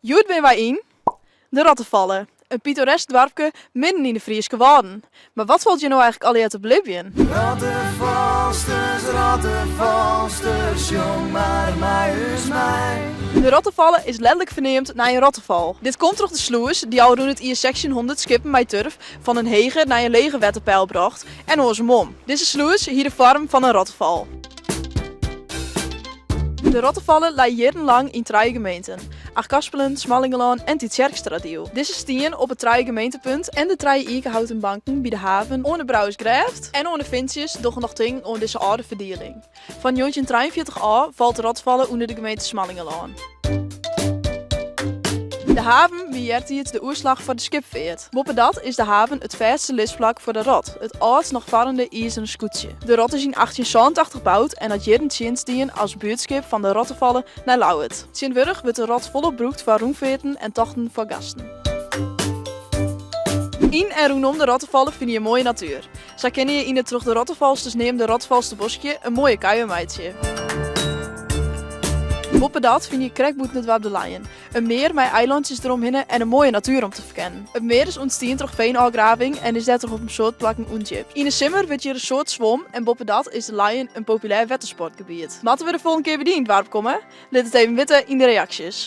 Joet ben wij in de Rottevallen. Een pittoresk dorpje midden in de Frieske Wadden. Maar wat valt je nou eigenlijk al uit te Oblivion? Rottevalsters, jong maar mij is mij. De Rottevallen is letterlijk verneemd naar een rotteval. Dit komt door de sluis die al rond het section 100 skippen bij turf van een hege naar een lege wetterpeil bracht en onze mom. Deze sluis hier de vorm van een rotteval. De Rottevallen lijden jarenlang in 3 gemeenten. Achtkarspelen, Smallingelaan en Tietjerkstradiel. Deze stien op het 3 gemeentepunt en de 3 eikenhouten banken bij de haven, onder Brouwersgraft en onder Vinsjes doch nog ting onder deze oude verdeling. Van 1943 valt de Rottevallen onder de gemeente Smallingelaan. De haven beheert de oerslag voor de skipveert. Boven dat is de haven het verste listvlak voor de Rot, het oudst nog varende ijzeren scootje. De Rot is in 1887 gebouwd en had jaren sindsdien als buurtschip van de Rottevallen naar Lauwert. Sindsdien wordt de Rot volop broekt voor roemveerten en tochten voor gasten. In en rondom de Rottevallen vind je een mooie natuur. Zo ken je in het terug de Rottevalsters neem de Rottevalster bosje een mooie kuienmeidje. Boven dat vind je krekboeten het Wab de Leyen. Een meer met eilandjes eromheen en een mooie natuur om te verkennen. Het meer is ontstaan door veenafgraving en is daardoor op een soort plakken ontjip. In de zomer wordt hier een soort zwom en boven dat is de Leyen een populair watersportgebied. Laten we de volgende keer weer in het dorp komen? Laat het even weten in de reacties.